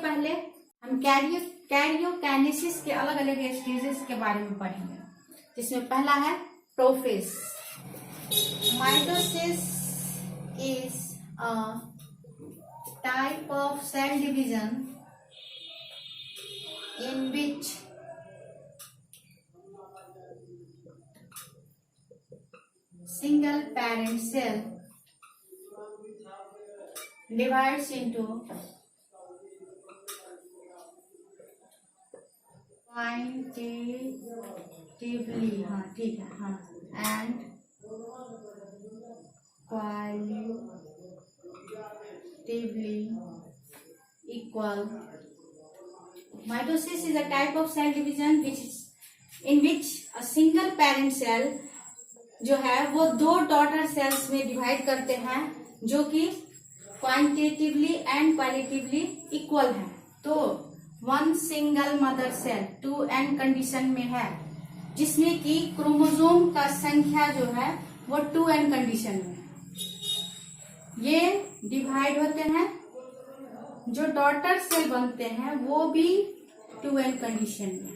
पहले हम कैरियोकाइनेसिस के अलग अलग स्टेजेस के बारे में पढ़ेंगे, जिसमें पहला है prophase. Mitosis is a type of cell division in which single parent cell divides into quantitatively and qualitatively equal. Mitosis is a type of cell division in which a single parent cell जो है वो दो daughter cells में divide करते हैं, जो कि quantitatively and qualitatively equal है। तो one single mother cell 2n condition में है, जिसमें कि क्रोमोसोम का संख्या जो है वो 2n कंडीशन में है। ये डिवाइड होते हैं, जो डॉटर सेल बनते हैं वो भी 2n कंडीशन में,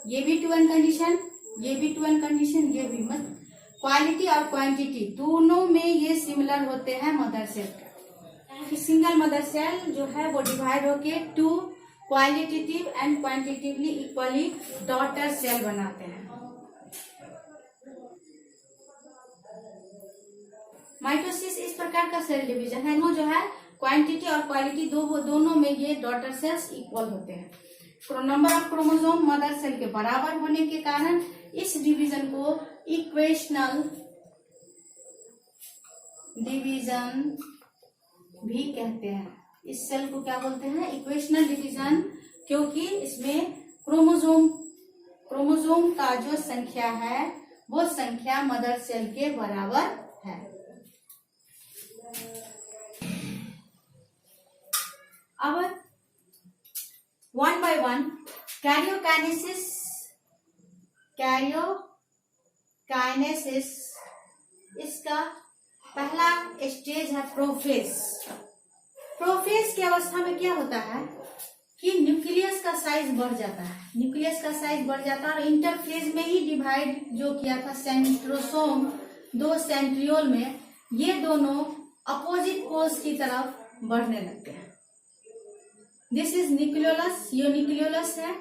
ये भी 2n कंडीशन, ये भी 2n कंडीशन, ये भी मत। क्वालिटी और क्वांटिटी दोनों में ये सिमिलर होते हैं मदर सेल का। सिंगल मदर सेल जो है वो डिवाइड होके 2 qualitative and quantitatively equally daughter cell बनाते हैं। माइटोसिस इस प्रकार का सेल डिवीजन है, वो जो है क्वांटिटी और क्वालिटी दोनों में ये डॉटर सेल्स इक्वल होते हैं। Number of chromosome mother cell के बराबर होने के कारण इस डिवीजन को इक्वेशनल डिवीजन भी कहते हैं। इस सेल को क्या बोलते हैं? इक्वेशनल डिवीजन, क्योंकि इसमें क्रोमोसोम का जो संख्या है वो संख्या मदर सेल के बराबर है। अब 1 by 1 कैरियोकाइनेसिस इसका पहला स्टेज है प्रोफेज। प्रोफेज की अवस्था में क्या होता है कि न्यूक्लियस का साइज बढ़ जाता है, और इंटरफेज में ही डिवाइड जो किया था सेंट्रोसोम 2 सेंट्रियोल में, ये दोनों अपोजिट पोल्स की तरफ बढ़ने लगते हैं। दिस इज न्यूक्लियोलस, ये न्यूक्लियोलस है।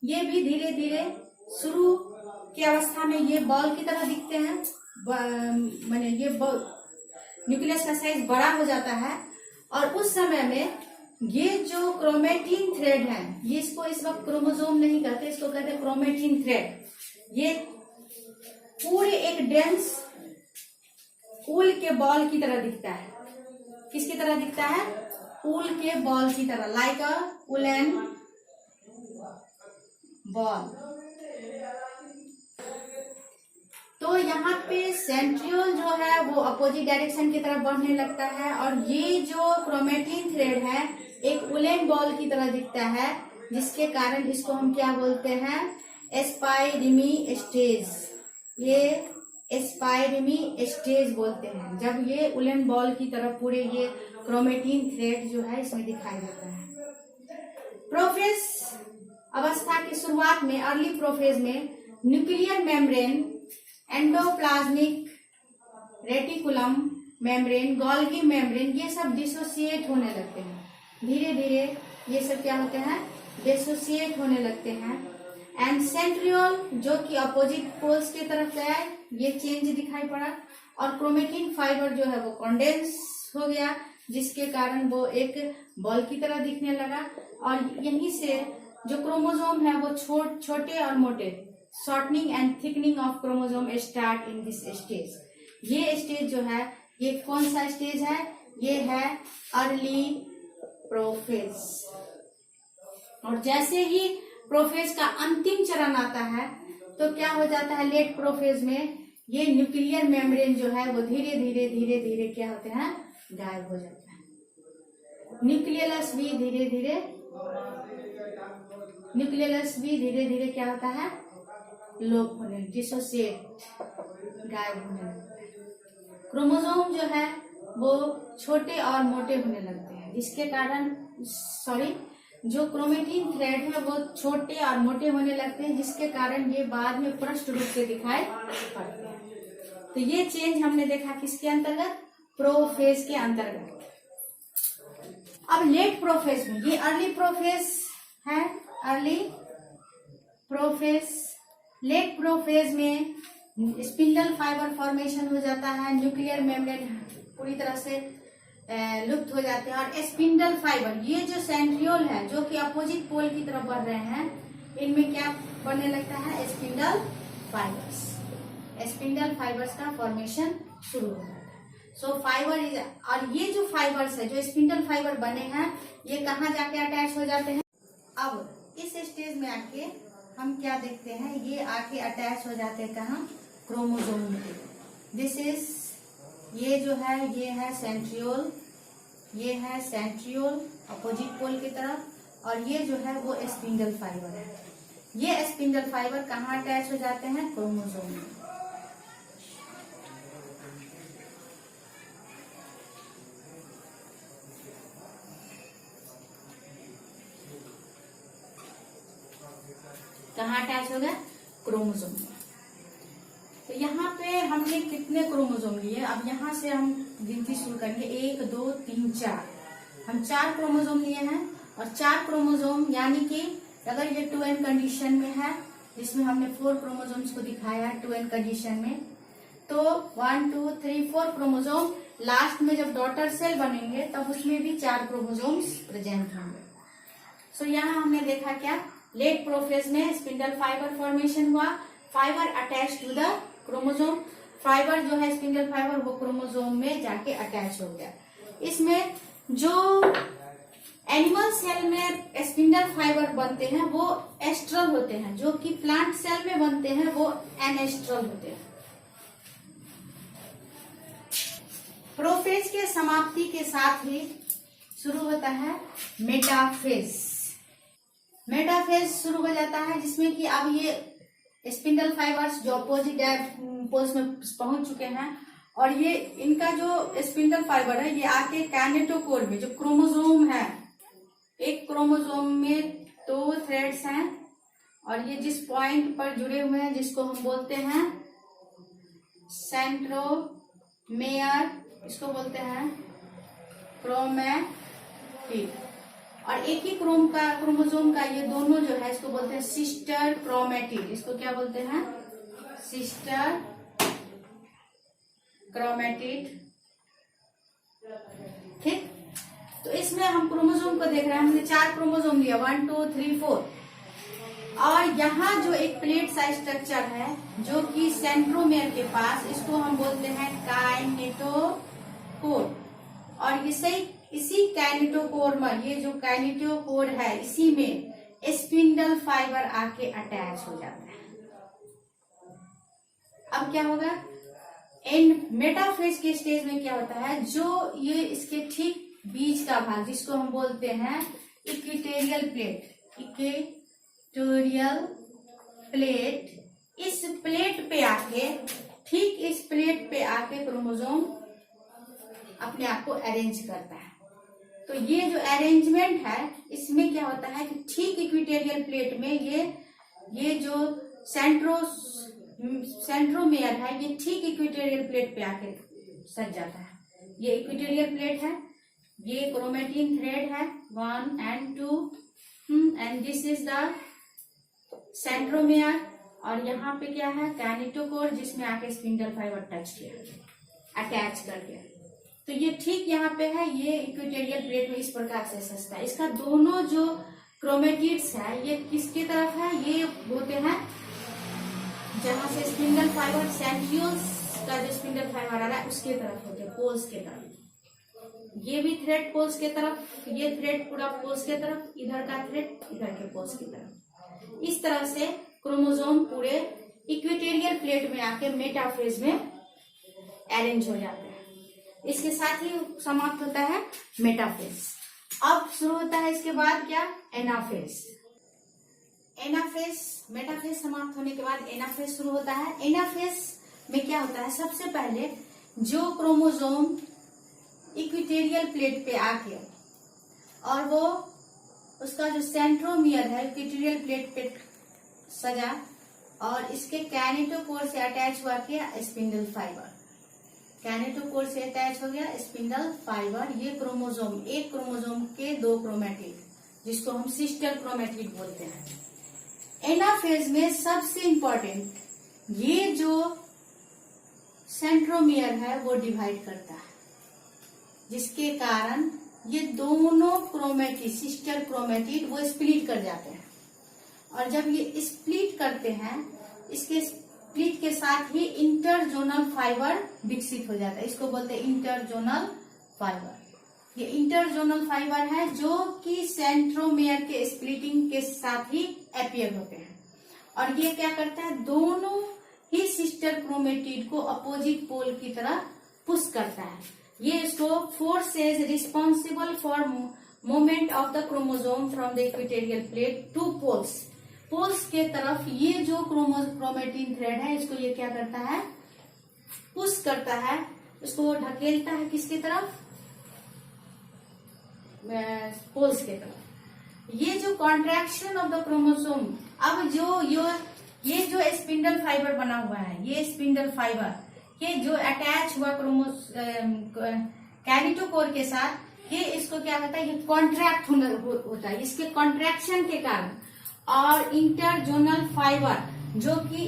ये भी धीरे धीरे शुरू की अवस्था में ये बॉल की तरह दिखते हैं, माने ये न्यूक्लियस का साइज बड़ा हो जाता है, और उस समय में ये जो क्रोमेटिन थ्रेड है, ये इसको इस वक्त क्रोमोसोम नहीं कहते, इसको कहते हैं क्रोमेटिन थ्रेड। ये पूरे एक डेंस ऊल के बॉल की तरह दिखता है। किसकी तरह दिखता है? ऊल के बॉल की तरह, लाइक अ वुलन बॉल। तो यहाँ पे सेंट्रियोल जो है वो अपोजिट डायरेक्शन की तरफ बढ़ने लगता है, और ये जो क्रोमेटिन थ्रेड है एक वुलन बॉल की तरह दिखता है, जिसके कारण इसको हम क्या बोलते हैं? एस्पाइरिमी स्टेज। ये एस्पाइरिमी स्टेज बोलते हैं, जब ये वुलन बॉल की तरफ पूरे ये क्रोमेटिन थ्रेड जो है इसमें दिखाई देता है। प्रोफेज अवस्था की शुरुआत में, अर्ली प्रोफेज में, nuclear membrane, endoplasmic reticulum membrane, Golgi membrane, ये सब डिसोसिएट होने लगते हैं। धीरे धीरे ये सब क्या होते हैं? डिसोसिएट होने लगते हैं। एंड सेंट्रियोल जो कि अपोजिट पोल्स की तरफ गया, ये चेंज दिखाई पड़ा, और क्रोमेटिन फाइबर जो है वो कंडेंस हो गया, जिसके कारण वो एक बॉल की तरह दिखने लगा। और यहीं से जो क्रोमोसोम है वो छोटे और मोटे, shortening and thickening of chromosome start in this stage. ये स्टेज जो है, ये कौन सा स्टेज है? ये है अर्ली प्रोफेज। और जैसे ही प्रोफेज का अंतिम चरण आता है तो क्या हो जाता है? लेट प्रोफेज में ये न्यूक्लियर मेम्ब्रेन जो है वो धीरे धीरे क्या होते हैं? गायब हो जाता है। न्यूक्लियस भी धीरे धीरे क्या होता है? लोप होने, डिसोसिएट, गायब होने लगता है। क्रोमोसोम जो है वो छोटे और मोटे होने लगते हैं, जिसके कारण जो क्रोमेटिन थ्रेड है वो छोटे और मोटे होने लगते हैं, जिसके कारण ये बाद में पृष्ठ रूप से दिखाई पड़ते हैं। तो ये चेंज हमने देखा किसके अंतर्गत, प्रोफेज के अंतर्गत। अब लेट प्रोफेज में, ये अर्ली प्रोफेज है, अर्ली प्रोफेज। लेट प्रोफेज में स्पिंडल फाइबर फॉर्मेशन हो जाता है, न्यूक्लियर मेम्ब्रेन पूरी तरह से लुप्त हो जाते हैं, और स्पिंडल फाइबर, ये जो सेंट्रियोल है जो कि अपोजिट पोल की तरफ बढ़ रहे हैं, इनमें क्या बनने लगता है, स्पिंडल फाइबर्स। स्पिंडल फाइबर्स का फॉर्मेशन शुरू हो जाता है। सो फाइबर इज, और ये जो फाइबर्स है, जो स्पिंडल फाइबर बने हैं, ये कहाँ जाके अटैच हो जाते हैं। अब इस स्टेज में आके हम क्या देखते हैं, ये आके अटैच हो जाते हैं कहाँ, क्रोमोसोम में। दिस इज, ये जो है ये है सेंट्रियोल, ये है सेंट्रियोल अपोजिट पोल की तरफ, और ये जो है वो स्पिंडल फाइबर है। ये स्पिंडल फाइबर कहाँ अटैच हो जाते हैं, क्रोमोसोम में। कहाँ अटैच हो गया, क्रोमोसोम में। तो यहाँ पे हमने कितने क्रोमोसोम लिए, अब यहाँ से हम गिनती शुरू करेंगे, 1 2 3 4। हम 4 क्रोमोसोम लिए हैं, और 4 क्रोमोसोम यानी कि अगर ये 2n कंडीशन में है, जिसमें हमने 4 क्रोमोसोम्स को दिखाया है 2n कंडीशन में, तो 1 2 3 4 क्रोमोसोम, लास्ट में जब डॉटर सेल बनेंगे तब उसमें भी 4 क्रोमोसोम्स प्रेजेंट होंगे। सो यहाँ हमने देखा क्या, लेट प्रोफेज में स्पिंडल फाइबर फॉर्मेशन हुआ, fibre attach to the chromosome, fibre जो है स्पिंडल फाइबर वो क्रोमोसोम में जाके अटैच हो गया। इसमें जो एनिमल सेल में स्पिंडल फाइबर बनते हैं वो एस्ट्रल होते हैं, जो कि प्लांट सेल में बनते हैं वो एनेस्ट्रल होते हैं। प्रोफेज के समाप्ति के साथ ही शुरू होता है मेटाफेज। मेटाफेज शुरू हो जाता है, जिसमें कि अब ये स्पिंडल फाइबर्स जो अपोजिट पोल्स में पहुंच चुके हैं, और ये इनका जो स्पिंडल फाइबर है ये आके काइनेटोकोर में, जो क्रोमोसोम है, एक क्रोमोसोम में 2 थ्रेड्स हैं, और ये जिस पॉइंट पर जुड़े हुए हैं जिसको हम बोलते हैं सेंट्रोमेयर, इसको बोलते हैं क्रोमैटिड, और एक ही क्रोमोसोम का ये दोनों जो है इसको बोलते हैं सिस्टर क्रोमैटिड। इसको क्या बोलते हैं, सिस्टर क्रोमैटिड। ठीक, तो इसमें हम क्रोमोसोम को देख रहे हैं, हमने 4 क्रोमोसोम लिया, 1 2 3 4, और यहाँ जो एक प्लेट सा स्ट्रक्चर है जो कि सेंट्रोमेयर के पास, इसको हम बोलते हैं काइनेटोकोर, और इसी काइनेटोकोर में, ये जो काइनेटोकोर है इसी में स्पिंडल फाइबर आके अटैच हो जाता है। अब क्या होगा, इन मेटाफेज के स्टेज में क्या होता है, जो ये इसके ठीक बीच का भाग जिसको हम बोलते हैं इक्वेटोरियल प्लेट, इक्वेटोरियल प्लेट, इस प्लेट पे आके, ठीक इस प्लेट पे आके क्रोमोसोम अपने आप को अरेंज करता है। तो ये जो अरेंजमेंट है इसमें क्या होता है कि ठीक इक्वेटोरियल प्लेट में ये जो सेंट्रोमेयर है ये ठीक इक्वेटोरियल प्लेट पे आके सज जाता है। ये इक्वेटोरियल प्लेट है, ये क्रोमेटिन थ्रेड है 1 and 2, and this is the centromere, और यहाँ पे क्या है, काइनेटोकोर, जिसमें आके स्पिंडल फाइबर टच किया, अटैच कर दिया। तो ये ठीक यहाँ पे है, ये इक्वेटोरियल प्लेट में इस प्रकार से सजता है। इसका दोनों जो क्रोमेटिड्स है ये किसकी तरफ है, ये होते हैं जहां से स्पिंडल फाइबर, सेंट्रियोल्स का जो स्पिंडल फाइबर आ रहा है उसके तरफ होते हैं, पोल्स के तरफ। ये भी थ्रेड पोल्स के तरफ, ये थ्रेड पूरा पोल्स के तरफ, इधर का थ्रेड इधर के पोल्स की तरफ। इस तरह से क्रोमोसोम पूरे इक्वेटोरियल प्लेट में आके मेटाफेज में अरेंज हो जाते हैं। इसके साथ ही समाप्त होता है मेटाफेज। अब शुरू होता है इसके बाद क्या, एनाफेज। एनाफेज, मेटाफेज समाप्त होने के बाद एनाफेज शुरू होता है। एनाफेज में क्या होता है, सबसे पहले जो क्रोमोसोम इक्वेटोरियल प्लेट पे आके और वो उसका जो सेंट्रोमियर है इक्वेटोरियल प्लेट पे सजा और इसके कैनेटोकोर से अटैच हुआ किया स्पिंडल फाइबर। कैनेटोकोर से अटैच हो गया स्पिंडल फाइबर। ये क्रोमोसोम, एक क्रोमोसोम के 2 क्रोमेटिड, जिसको हम सिस्टर क्रोमेटिड बोलते हैं। एनाफेज में सबसे इंपॉर्टेंट ये जो सेंट्रोमियर है वो डिवाइड करता है, जिसके कारण ये दोनों क्रोमेटिड, सिस्टर क्रोमेटिड, वो स्प्लिट कर जाते हैं। और जब ये स्प्लिट करते हैं, इसके स्प्लिट के साथ ही इंटरजोनल फाइबर विकसित हो जाता है। इसको बोलते हैं इंटरजोनल फाइबर। ये इंटरजोनल फाइबर है जो कि सेंट्रोमियर के स्प्लिटिंग के साथ ही अपीयर होते हैं। और ये क्या करता है, दोनों ही सिस्टर क्रोमेटिड को अपोजिट पोल की तरफ पुश करता है। ये इसको forces responsible for movement of the chromosome from the equatorial plate to poles. Poles के तरफ ये जो क्रोमेटिन थ्रेड है, इसको ये क्या करता है, पुश करता है, इसको ढकेलता है किसकी तरफ, पोल्स के तरफ। ये जो कॉन्ट्रैक्शन ऑफ द क्रोमोसोम, अब ये जो स्पिंडल फाइबर बना हुआ है, ये स्पिंडल फाइबर, ये जो अटैच हुआ कैनेटोकोर के साथ, ये इसको क्या होता है, ये कॉन्ट्रैक्ट होता है। इसके कॉन्ट्रैक्शन के कारण और इंटरजोनल फाइबर जो कि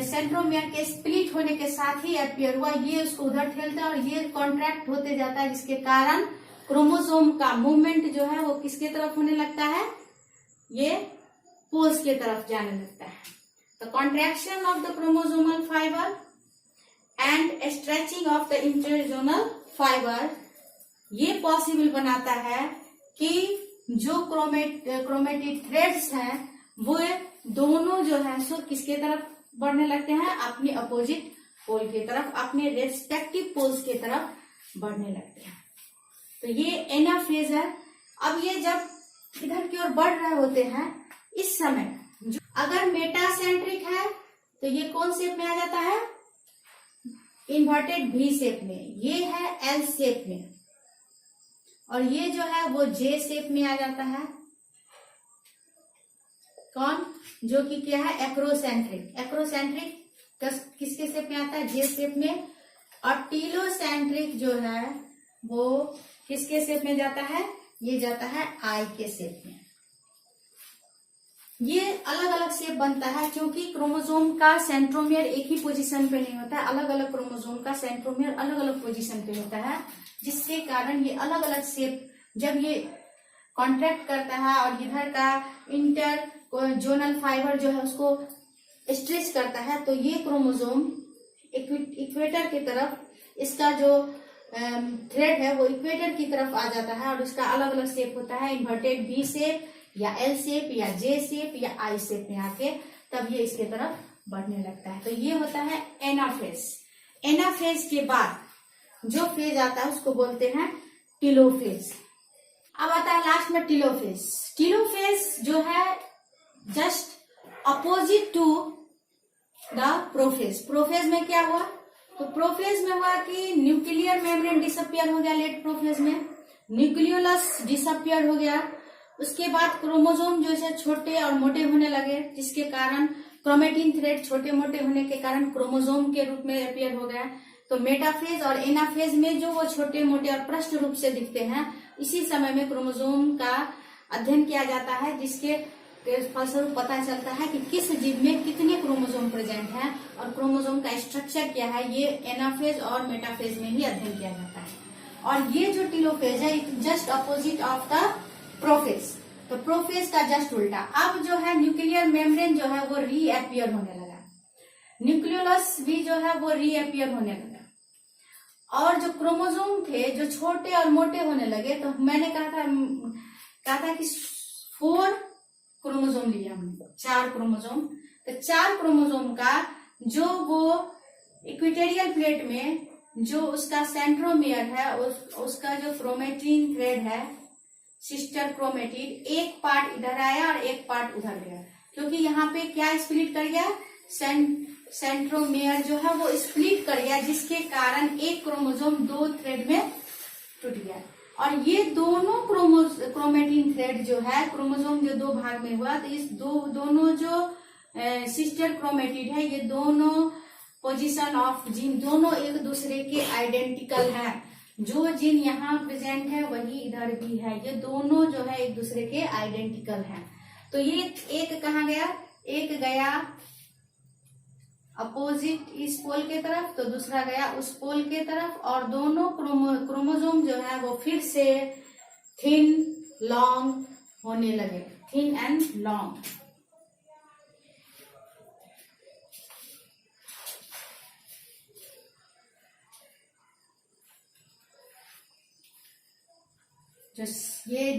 सेंट्रोमियर के स्प्लिट होने के साथ ही अपीयर हुआ, ये उसको उधर ठेलता है और ये कॉन्ट्रैक्ट होते जाता है, जिसके कारण क्रोमोसोम का मूवमेंट जो है वो किसके तरफ होने लगता है, ये पोल्स के तरफ जाने लगता है। The contraction of the chromosomal fibre and stretching of the interzonal fibre ये पॉसिबल बनाता है कि जो क्रोमेटिड थ्रेड्स हैं वो दोनों जो है सो किसके तरफ बढ़ने लगते हैं, अपने अपोजिट पोल की तरफ, अपने रेस्पेक्टिव पोल्स की तरफ बढ़ने लगते हैं। तो ये एनाफेज है। अब ये जब इधर की ओर बढ़ रहे होते हैं, इस समय अगर मेटासेंट्रिक है तो ये कौन शेप में आ जाता है, इन्वर्टेड वी शेप में, ये है एल शेप में, और ये जो है वो जे शेप में आ जाता है। कौन, जो कि क्या है, एक्रोसेंट्रिक। एक्रोसेंट्रिक किसके शेप में आता है, जे शेप में। और टीलोसेंट्रिक जो है वो किसके शेप में जाता है, ये जाता है आई के शेप में। ये अलग अलग शेप बनता है क्योंकि क्रोमोसोम का सेंट्रोमियर एक ही पोजीशन पे नहीं होता है, अलग अलग क्रोमोसोम का सेंट्रोमियर अलग अलग पोजीशन पे होता है, जिसके कारण ये अलग अलग शेप जब ये कॉन्ट्रैक्ट करता है और इधर का इंटरजोनल फाइबर जो है उसको स्ट्रेच करता है, तो ये क्रोमोसोम इक्वेटर की तरफ, इसका जो थ्रेड है वो इक्वेटर की तरफ आ जाता है और उसका अलग अलग शेप होता है, इन्वर्टेड वी शेप या एल शेप या जे शेप या आई शेप में आके तब ये इसके तरफ बढ़ने लगता है। तो ये होता है एनाफेज। एनाफेज के बाद जो फेज आता है उसको बोलते हैं टीलोफेज। अब आता है लास्ट में टीलोफेज। टीलोफेज जो है just opposite to the prophase. Prophase में क्या हुआ, तो प्रोफेज में हुआ कि न्यूक्लियर मेम्ब्रेन डिसअपियर हो गया, लेट प्रोफेज में न्यूक्लियोलस डिसअपियर हो गया। उसके बाद क्रोमोसोम जो है छोटे और मोटे होने लगे, जिसके कारण क्रोमेटिन थ्रेड छोटे मोटे होने के कारण क्रोमोसोम के रूप में अपीयर हो गया। तो मेटाफेज और एनाफेज में जो वो छोटे मोटे और पृष्ठ रूप से दिखते हैं, इसी समय में क्रोमोसोम का अध्ययन किया जाता है, जिसके फलस्वरूप पता चलता है कि किस जीव में कितने क्रोमोसोम प्रेजेंट हैं और क्रोमोसोम का स्ट्रक्चर क्या है। ये एनाफेज और मेटाफेज में ही अध्ययन किया जाता है। और ये जो टीलोफेज है just opposite of the prophase. तो प्रोफेज का जस्ट उल्टा। अब जो है न्यूक्लियर मेम्ब्रेन जो है वो रीअपियर होने लगा, न्यूक्लियोलस भी जो है वो रीअपियर होने लगा, और जो क्रोमोसोम थे जो छोटे और मोटे होने लगे। तो मैंने कहा था कि 4 क्रोमोसोम लिया हमने, 4 क्रोमोसोम। तो 4 क्रोमोसोम का जो वो इक्वेटोरियल प्लेट में जो उसका सेंट्रोमियर है, उसका जो क्रोमेटिन थ्रेड है, सिस्टर क्रोमेटिड, एक पार्ट इधर आया और एक पार्ट उधर गया, क्योंकि यहाँ पे क्या स्प्लिट कर गया, सेंट्रोमियर जो है वो स्प्लिट कर गया, जिसके कारण एक क्रोमोसोम 2 थ्रेड में टूट गया। और ये दोनों क्रोमेटिन थ्रेड जो है, क्रोमोसोम जो दो भाग में हुआ, तो इस दोनों जो सिस्टर क्रोमेटिड है, ये दोनों पोजीशन ऑफ जीन दोनों एक दूसरे के आइडेंटिकल है। जो जीन यहाँ प्रेजेंट है वही इधर भी है, ये दोनों जो है एक दूसरे के आइडेंटिकल है। तो ये एक कहाँ गया, एक गया अपोजिट इस पोल के तरफ, तो दूसरा गया उस पोल के तरफ, और दोनों क्रोमोसोम जो है वो फिर से थिन लॉन्ग होने लगे, थिन एंड लॉन्ग। जो ये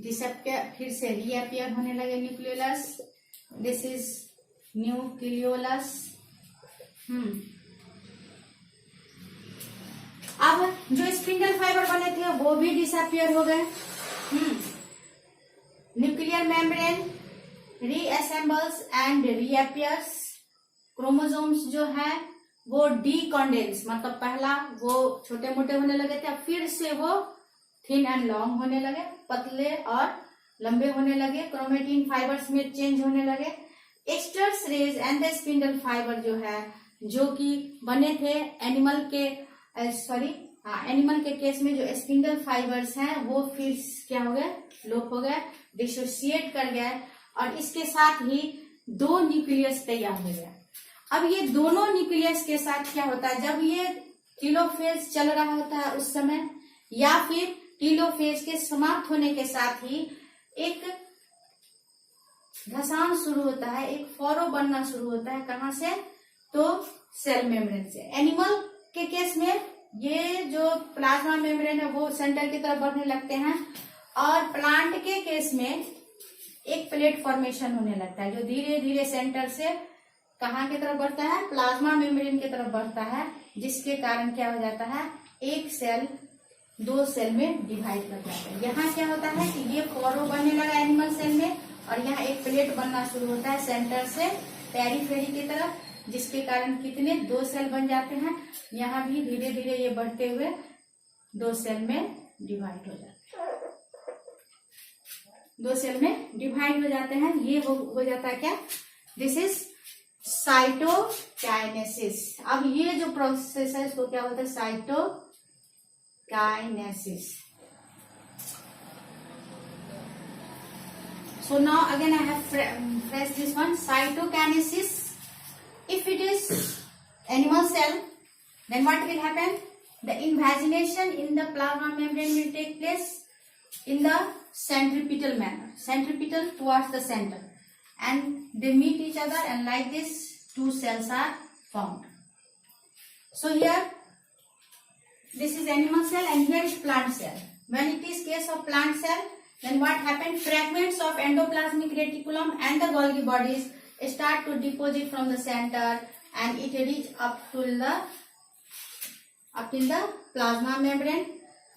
डिसअपियर फिर से रीअपियर होने लगे न्यूक्लियोलस, दिस इज न्यूक्लियोलस। अब जो स्पिंडल फाइबर बने थे वो भी डिसअपियर हो गए। Nuclear membrane reassembles and reappears. Chromosomes जो है वो डीकॉन्डेंस, मतलब पहला वो छोटे मोटे होने लगे थे, फिर से वो थिन एंड लॉन्ग होने लगे, पतले और लंबे होने लगे, क्रोमेटिन फाइबर्स में चेंज होने लगे। Extras rays and the spindle fibre जो है, जो कि बने थे एनिमल के एनिमल के केस में जो स्पिंडल फाइबर्स हैं वो फिर क्या हो गए, लोप हो गए, डिसोसिएट कर गए, और इसके साथ ही दो न्यूक्लियस तैयार हो गया। अब ये दोनों न्यूक्लियस के साथ क्या होता है, जब ये टेलोफेज चल रहा होता है उस समय, या फिर टेलोफेज के समाप्त होने के साथ ही एक घसान शुरू होता है, एक फॉरो बनना शुरू होता है। कहाँ से, तो सेल मेम्ब्रेन से। एनिमल के केस में ये जो प्लाज्मा मेम्ब्रेन है वो सेंटर की तरफ बढ़ने लगते हैं, और प्लांट के केस में एक प्लेट फॉर्मेशन होने लगता है, जो धीरे धीरे सेंटर से कहाँ की तरफ बढ़ता है, प्लाज्मा मेम्ब्रेन की तरफ बढ़ता है, जिसके कारण क्या हो जाता है, एक सेल दो सेल में डिवाइड कर जाता है। यहाँ क्या होता है कि ये फॉरो बनने लगा एनिमल सेल में, और यहाँ एक प्लेट बनना शुरू होता है सेंटर से पेरीफेरी की तरफ, जिसके कारण कितने दो सेल बन जाते हैं। यहाँ भी धीरे धीरे ये बढ़ते हुए दो सेल में डिवाइड हो जाते हैं, दो सेल में डिवाइड हो जाते हैं। ये हो जाता है क्या, दिस इज साइटोकाइनेसिस। अब ये जो प्रोसेस है इसको क्या बोलते हैं, cytokinesis. So now again I have phrased this one, cytokinesis. If it is animal cell, then what will happen? The invagination in the plasma membrane will take place in the centripetal manner, centripetal towards the center, and they meet each other, and like this two cells are formed. So here this is animal cell and here is plant cell. When it is case of plant cell, then what happened? Fragments of endoplasmic reticulum and the Golgi bodies start to deposit from the center, and it reach up till the plasma membrane.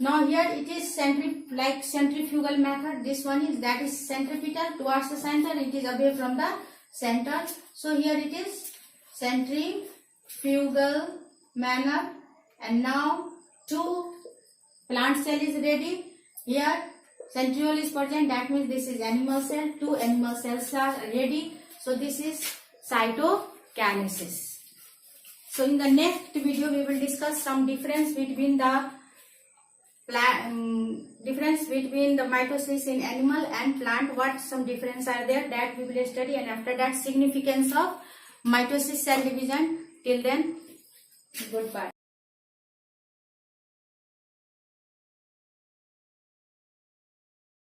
Now here it is centrifugal method. This one is, that is centripetal towards the center. It is away from the center. So here it is centrifugal manner, and now two plant cell is ready. Here centriole is present, that means this is animal cell, two animal cells are ready. So this is cytokinesis. So in the next video we will discuss some difference between the mitosis in animal and plant. What some difference are there, that we will study, and after that significance of mitosis cell division. Till then, goodbye.